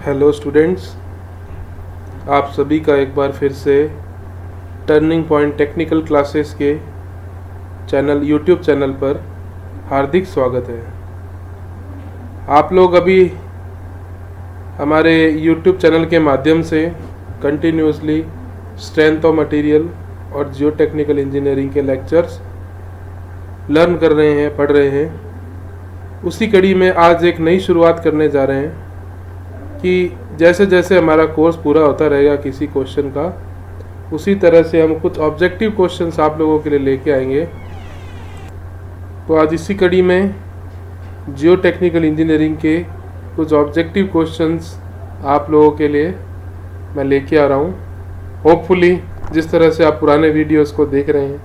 Hello students, आप सभी का एक बार फिर से टर्निंग पॉइंट टेक्निकल क्लासेस के यूट्यूब चैनल पर हार्दिक स्वागत है। आप लोग अभी हमारे यूट्यूब चैनल के माध्यम से कंटिन्यूसली स्ट्रेंथ ऑफ मटेरियल और जियो टेक्निकल इंजीनियरिंग के लेक्चर्स लर्न कर रहे हैं, पढ़ रहे हैं। उसी कड़ी में आज एक नई शुरुआत करने जा रहे हैं कि जैसे जैसे हमारा कोर्स पूरा होता रहेगा किसी क्वेश्चन का, उसी तरह से हम कुछ ऑब्जेक्टिव क्वेश्चंस आप लोगों के लिए लेके आएंगे। तो आज इसी कड़ी में जियो टेक्निकल इंजीनियरिंग के कुछ ऑब्जेक्टिव क्वेश्चंस आप लोगों के लिए मैं लेके आ रहा हूँ। होपफुली जिस तरह से आप पुराने वीडियोस को देख रहे हैं,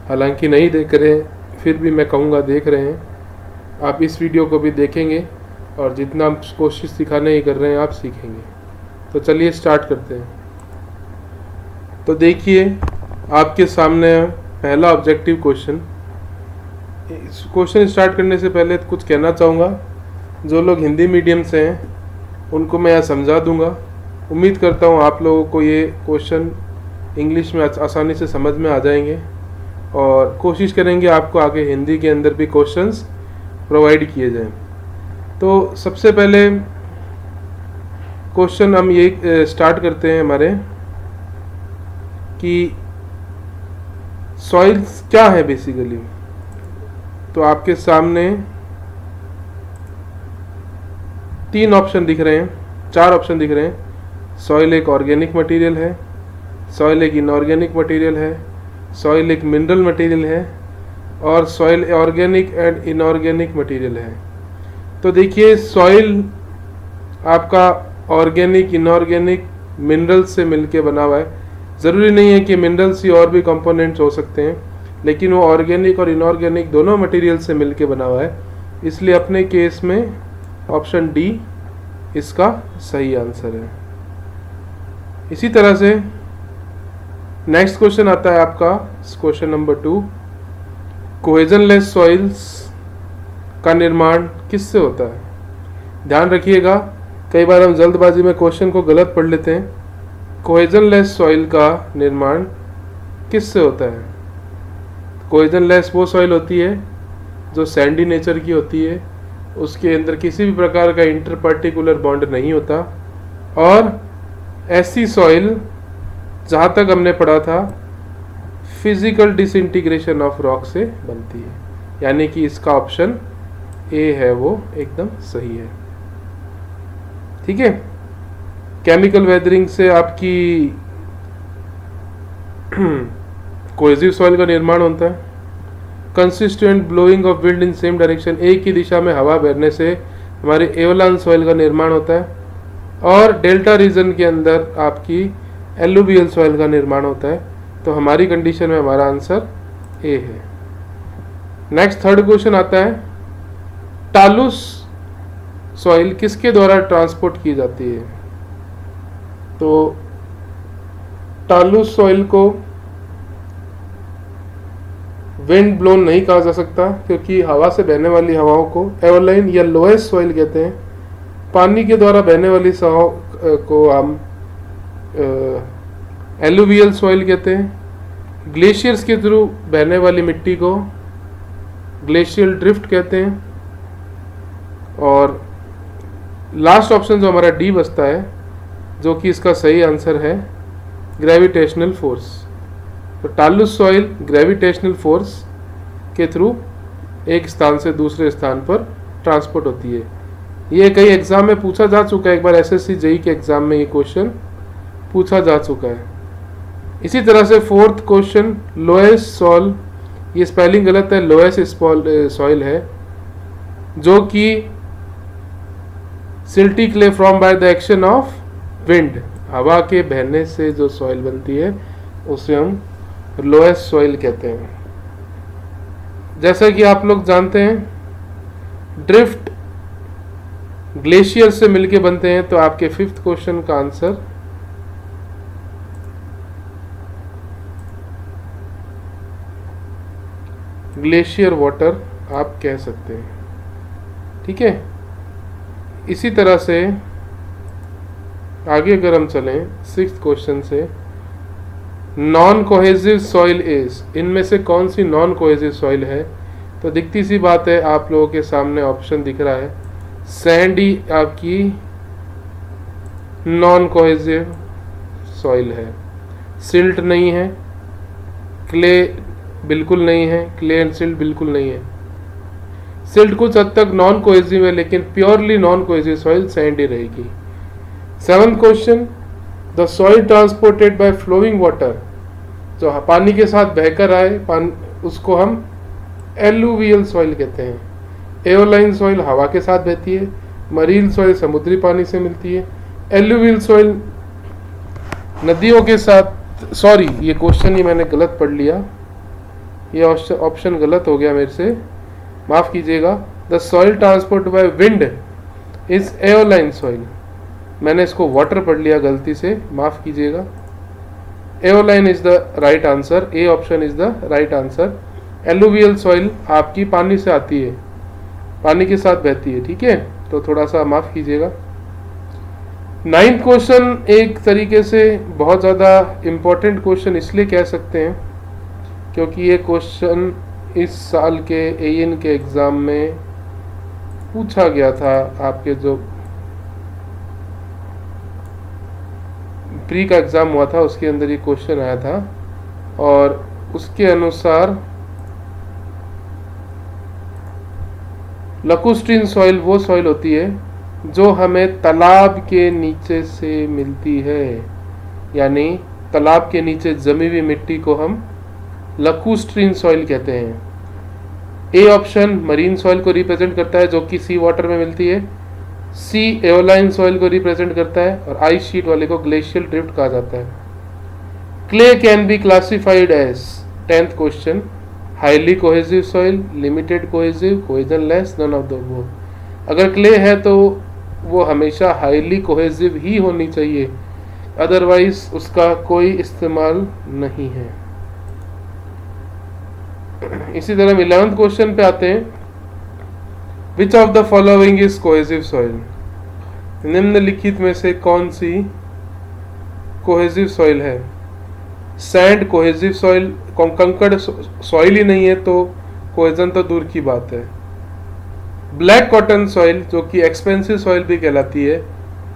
हालांकि नहीं देख रहे हैं फिर भी मैं कहूँगा देख रहे हैं, आप इस वीडियो को भी देखेंगे और जितना हम कोशिश सिखाने ही कर रहे हैं आप सीखेंगे। तो चलिए स्टार्ट करते हैं। तो देखिए आपके सामने पहला ऑब्जेक्टिव क्वेश्चन। इस क्वेश्चन स्टार्ट करने से पहले कुछ कहना चाहूँगा। जो लोग हिंदी मीडियम से हैं उनको मैं यह समझा दूंगा। उम्मीद करता हूँ आप लोगों को ये क्वेश्चन इंग्लिश में आसानी से समझ में आ जाएंगे और कोशिश करेंगे आपको आगे हिंदी के अंदर भी क्वेश्चंस प्रोवाइड किए जाएं। तो सबसे पहले क्वेश्चन हम ये स्टार्ट करते हैं हमारे कि सॉइल्स क्या है बेसिकली। तो आपके सामने 3 ऑप्शन दिख रहे हैं, 4 ऑप्शन दिख रहे हैं। सॉइल एक ऑर्गेनिक मटेरियल है, सॉइल एक इनऑर्गेनिक मटेरियल है, सॉइल एक मिनरल मटेरियल है और soil organic and inorganic material है। तो देखिए सॉइल आपका ऑर्गेनिक, इनऑर्गेनिक, मिनरल से मिलके बना हुआ है। ज़रूरी नहीं है कि मिनरल्स ही और भी कंपोनेंट्स हो सकते हैं, लेकिन वो ऑर्गेनिक और इनऑर्गेनिक दोनों मटेरियल से मिलके बना हुआ है। इसलिए अपने केस में ऑप्शन डी इसका सही आंसर है। इसी तरह से नेक्स्ट क्वेश्चन आता है आपका क्वेश्चन नंबर 2। कोहेजनलेस सॉइल्स का निर्माण किससे होता है? ध्यान रखिएगा, कई बार हम जल्दबाजी में क्वेश्चन को गलत पढ़ लेते हैं। कोहेजनलेस सॉइल का निर्माण किससे होता है? कोहेजनलेस वो सॉइल होती है जो सैंडी नेचर की होती है, उसके अंदर किसी भी प्रकार का इंटर पार्टिकुलर बॉन्ड नहीं होता, और ऐसी सॉइल जहाँ तक हमने पढ़ा था फिजिकल डिसइंटीग्रेशन ऑफ रॉक से बनती है। यानी कि इसका ऑप्शन ए है वो एकदम सही है। ठीक है, केमिकल वेदरिंग से आपकी कोहेसिव सॉइल का निर्माण होता है। Consistent blowing of wind in same direction, एक ही दिशा में हवा बहने से हमारे एवलान सॉइल का निर्माण होता है। और डेल्टा रीजन के अंदर आपकी एलुवियल सॉइल का निर्माण होता है। तो हमारी कंडीशन में हमारा आंसर ए है। नेक्स्ट थर्ड क्वेश्चन आता है, टालुस सॉइल किसके द्वारा ट्रांसपोर्ट की जाती है? तो टालुस सॉइल को विंड ब्लोन नहीं कहा जा सकता, क्योंकि हवा से बहने वाली हवाओं को एवलाइन या लोएस्ट सॉइल कहते हैं। पानी के द्वारा बहने वाली हवाओं को हम एलुवियल सॉइल कहते हैं। ग्लेशियर्स के थ्रू बहने वाली मिट्टी को ग्लेशियल ड्रिफ्ट कहते हैं। और लास्ट ऑप्शन जो हमारा डी बचता है, जो कि इसका सही आंसर है, ग्रेविटेशनल फोर्स। तो टालुस सॉइल ग्रेविटेशनल फोर्स के थ्रू एक स्थान से दूसरे स्थान पर ट्रांसपोर्ट होती है। ये कई एग्जाम में पूछा जा चुका है, एक बार एसएससी जेईई के एग्जाम में ये क्वेश्चन पूछा जा चुका है। इसी तरह से फोर्थ क्वेश्चन, लोएस्ट सॉइल, ये स्पेलिंग गलत है, लोएस्ट सॉइल है, जो कि silty clay from by the action of wind, हवा के बहने से जो सॉइल बनती है उसे हम लोएस्ट सॉइल कहते हैं। जैसा कि आप लोग जानते हैं ड्रिफ्ट ग्लेशियर से मिलके बनते हैं। तो आपके 5th क्वेश्चन का आंसर ग्लेशियर वाटर आप कह सकते हैं। ठीक है, इसी तरह से आगे अगर हम चलें 6th क्वेश्चन से, नॉन कोहेसिव सॉइल इज, इनमें से कौन सी नॉन कोहेसिव सॉइल है? तो दिखती सी बात है, आप लोगों के सामने ऑप्शन दिख रहा है, सैंडी आपकी नॉन कोहेसिव सॉइल है, सिल्ट नहीं है, क्ले बिल्कुल नहीं है, क्ले एंड सिल्ट बिल्कुल नहीं है। सिल्ट कुछ हद तक नॉन कोहेसिव है, लेकिन purely non cohesive soil sandy रहेगी। 7th question, the soil transported by flowing water, जो पानी के साथ बहकर आए उसको हम एलुवियल सॉइल कहते हैं। एओलाइन सॉइल हवा के साथ बहती है, मरीन सॉइल समुद्री पानी से मिलती है, एलुवियल सॉइल नदियों के साथ, सॉरी ये क्वेश्चन ही मैंने गलत पढ़ लिया, ये ऑप्शन गलत हो गया मेरे से, माफ कीजिएगा। The soil transport by wind is aeolian soil, मैंने इसको वाटर पढ़ लिया गलती से, माफ कीजिएगा। Aeolian is the right answer, A option is the right answer. Alluvial soil आपकी पानी से आती है, पानी के साथ बहती है, ठीक है, तो थोड़ा सा माफ कीजिएगा। 9th क्वेश्चन एक तरीके से बहुत ज़्यादा इम्पोर्टेंट क्वेश्चन इसलिए कह सकते हैं क्योंकि ये क्वेश्चन इस साल के एएन के एग्ज़ाम में पूछा गया था। आपके जो प्री का एग्ज़ाम हुआ था उसके अंदर ये क्वेश्चन आया था, और उसके अनुसार लैकुस्ट्रीन सॉइल वो सॉइल होती है जो हमें तालाब के नीचे से मिलती है, यानी तालाब के नीचे जमी हुई मिट्टी को हम लैकुस्ट्रीन सॉइल कहते हैं। ए ऑप्शन मरीन सॉइल को रिप्रेजेंट करता है जो कि सी वाटर में मिलती है, सी एओलाइन सॉइल को रिप्रेजेंट करता है, और आइस शीट वाले को ग्लेशियल ड्रिफ्ट कहा जाता है। Clay can be classified as, 10th question, highly cohesive soil, limited cohesive, cohesion less, none of the above. अगर क्ले है तो वो हमेशा हाईली कोहेसिव ही होनी चाहिए, अदरवाइज उसका कोई इस्तेमाल नहीं है। इसी तरह 11th क्वेश्चन पे आते हैं, which of the following is cohesive soil, निम्नलिखित में से कौन सी कोहेसिव सॉइल है? सैंड कोहेसिव सॉइल, कंकड़ सॉइल ही नहीं है तो कोहेजन तो दूर की बात है। ब्लैक कॉटन सॉइल जो कि एक्सपेंसिव सॉइल भी कहलाती है,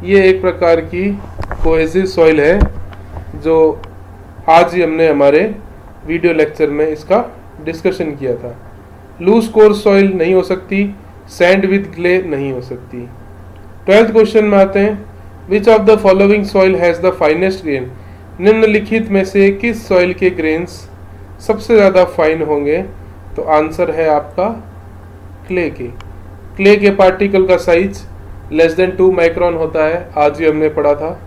ये एक प्रकार की कोहेसिव सॉइल है जो आज ही हमने हमारे वीडियो लेक्चर में इसका डिस्कशन किया था। लूज कोर्स सॉइल नहीं हो सकती, सैंड विद क्ले नहीं हो सकती। 12th क्वेश्चन में आते हैं, which of the following soil has the finest grain, निम्नलिखित में से किस सॉइल के ग्रेन्स सबसे ज़्यादा फाइन होंगे? तो आंसर है आपका क्ले के। क्ले के पार्टिकल का साइज लेस देन 2 माइक्रोन होता है, आज ही हमने पढ़ा था,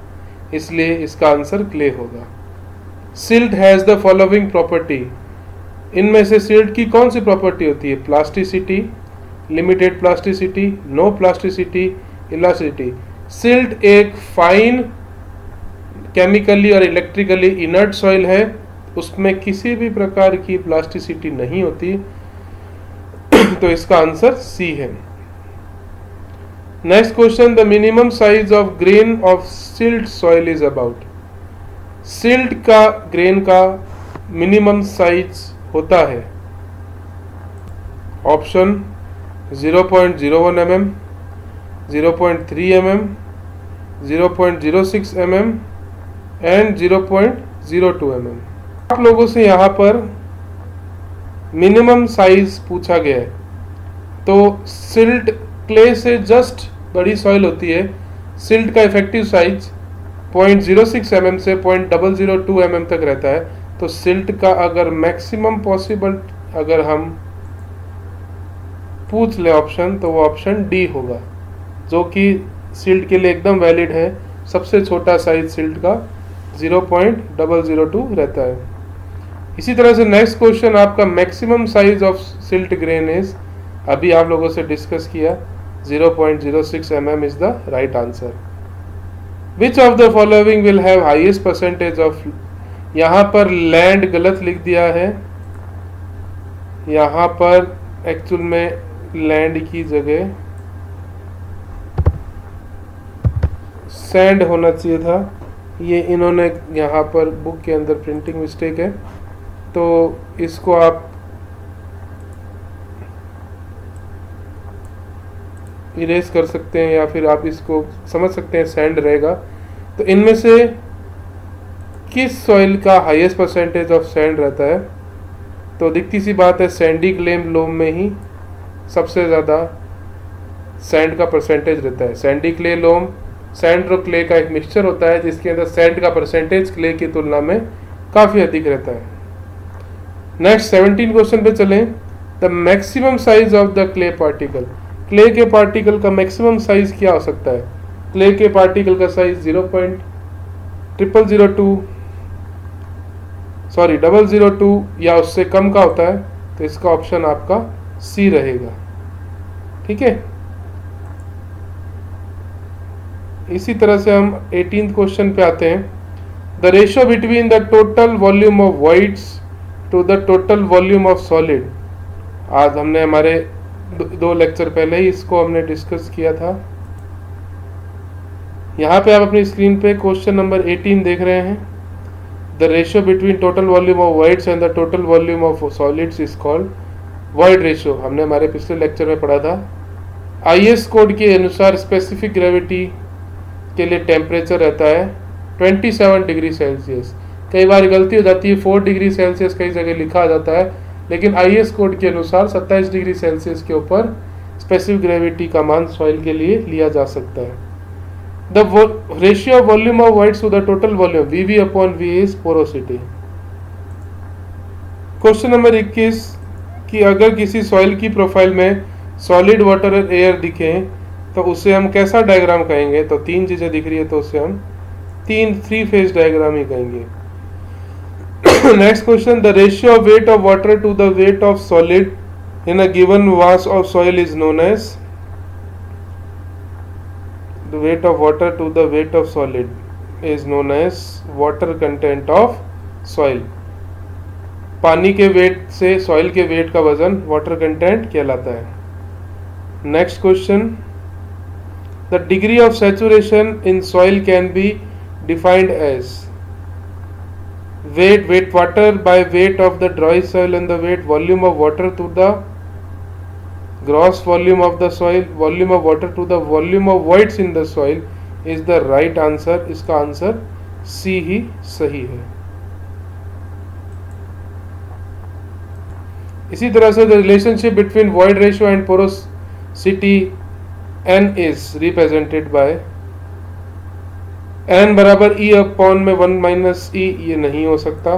इसलिए इसका आंसर क्ले होगा। Silt has the following property, इनमें से सिल्ट की कौन सी प्रॉपर्टी होती है? Plasticity, limited plasticity, no plasticity, elasticity. Silt एक फाइन केमिकली और इलेक्ट्रिकली इनर्ट सॉइल है, उसमें किसी भी प्रकार की प्लास्टिसिटी नहीं होती, तो इसका आंसर सी है। Next question, the minimum size of grain of silt soil is about, silt का ग्रेन का मिनिमम साइज होता है, option 0.01 mm, 0.3 mm, 0.06 mm and 0.02 mm। आप लोगों से यहाँ पर मिनिमम साइज पूछा गया है, तो सिल्ट क्ले से जस्ट बड़ी सॉइल होती है, सिल्ट का इफेक्टिव साइज 0.06 mm से 0.002 mm तक रहता है, तो सिल्ट का अगर मैक्सिमम पॉसिबल अगर हम पूछ ले ऑप्शन, तो वो ऑप्शन डी होगा, जो कि सिल्ट के लिए एकदम वैलिड है। सबसे छोटा साइज सिल्ट का 0.002 रहता है। इसी तरह से नेक्स्ट क्वेश्चन आपका, maximum size of silt grain is, अभी आप लोगों से डिस्कस किया, 0.06 mm is the right answer. Which of the following will have highest percentage of, यहाँ पर लैंड गलत लिख दिया है, यहाँ पर एक्चुअल में लैंड की जगह सैंड होना चाहिए था, ये इन्होंने यहाँ पर बुक के अंदर प्रिंटिंग मिस्टेक है, तो इसको आप इरेज कर सकते हैं या फिर आप इसको समझ सकते हैं सैंड रहेगा। तो इनमें से किस सॉइल का हाईएस्ट परसेंटेज ऑफ सैंड रहता है? तो दिखती सी बात है, सैंडी क्ले लोम में ही सबसे ज़्यादा सैंड का परसेंटेज रहता है। सैंडी क्ले लोम सैंड और क्ले का एक मिक्सचर होता है जिसके अंदर सैंड का परसेंटेज क्ले की तुलना में काफ़ी अधिक रहता है। नेक्स्ट 17 क्वेश्चन पे चलें। The maximum size of the clay particle, clay के पार्टिकल का मैक्सिमम साइज क्या हो सकता है? क्ले के पार्टिकल का साइज 0.002 या उससे कम का होता है, तो इसका ऑप्शन आपका सी रहेगा। ठीक है, इसी तरह से हम 18th क्वेश्चन पे आते हैं। The ratio between the total volume of voids to the total volume of solid. आज हमने हमारे दो लेक्चर पहले ही इसको हमने डिस्कस किया था। यहाँ पे आप अपनी स्क्रीन पे क्वेश्चन नंबर 18 देख रहे हैं। The ratio between total volume of voids and the total volume of solids is called void ratio. हमने हमारे पिछले लेक्चर में पढ़ा था। IS कोड के अनुसार स्पेसिफिक ग्रेविटी के लिए टेम्परेचर रहता है 27 डिग्री सेल्सियस। कई बार गलती हो जाती है, 4 डिग्री सेल्सियस कई जगह लिखा आ जाता है, लेकिन IS कोड के अनुसार 27 डिग्री सेल्सियस के ऊपर स्पेसिफिक ग्रेविटी का मान सॉइल के लिए लिया जा सकता है। The ratio of volume of voids to the total volume VV/V is porosity. Question number 21 कि अगर किसी सॉइल की प्रोफाइल में सॉलिड वाटर और एयर दिखे तो उसे हम कैसा डायग्राम कहेंगे? तो 3 चीजें दिख रही है तो उसे हम 3 फेज डायग्राम ही कहेंगे। Next question, the ratio of weight of water to the weight of solid in a given mass of soil is known as. The weight of water to the weight of solid is known as water content of soil. पानी के wait से soil के wait का वजन water content कहलाता है। Next question, the degree of saturation in soil can be defined as weight water by weight of the dry soil and the weight volume of water to the gross volume of the soil, volume of water to the volume of voids in the soil is the right answer। इसका answer C ही सही है। इसी तरह से the relationship between void ratio and porosity N is represented by N बराबर E upon में 1 minus E, ये नहीं हो सकता।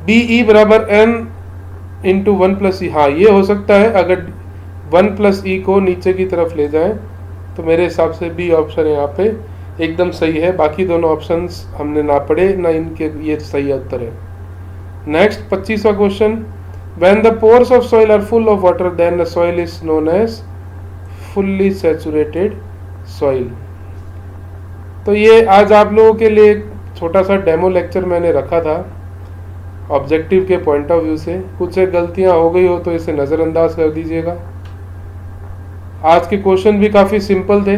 BE बराबर N इंटू 1 प्लस E, हाँ ये हो सकता है। अगर 1 प्लस E को नीचे की तरफ ले जाएं तो मेरे हिसाब से B ऑप्शन यहाँ पे एकदम सही है। बाकी दोनों ऑप्शंस हमने ना पढ़े ना इनके ये सही उत्तर है। नेक्स्ट 25वां question, when the pores of soil are full of water then the soil is known as fully saturated soil। तो ये आज आप लोगों के लिए एक छोटा सा डेमो लेक्चर मैंने रखा था ऑब्जेक्टिव के पॉइंट ऑफ व्यू से। कुछ एक गलतियां हो गई हो तो इसे नज़रअंदाज कर दीजिएगा। आज के क्वेश्चन भी काफ़ी सिंपल थे।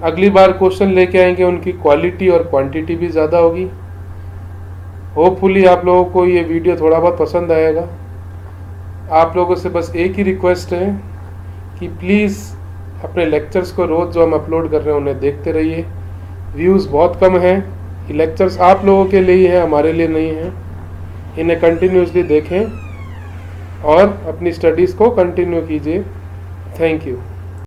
अगली बार क्वेश्चन लेके आएंगे, उनकी क्वालिटी और क्वांटिटी भी ज़्यादा होगी। होपफुली आप लोगों को ये वीडियो थोड़ा बहुत पसंद आएगा। आप लोगों से बस एक ही रिक्वेस्ट है कि प्लीज़ अपने लेक्चर्स को रोज़ जो हम अपलोड कर रहे हैं उन्हें देखते रहिए। व्यूज़ बहुत कम हैं, ये लेक्चर्स आप लोगों के लिए ही हैं, हमारे लिए नहीं हैं। इन्हें कंटिन्यूसली देखें और अपनी स्टडीज़ को कंटिन्यू कीजिए। Thank you.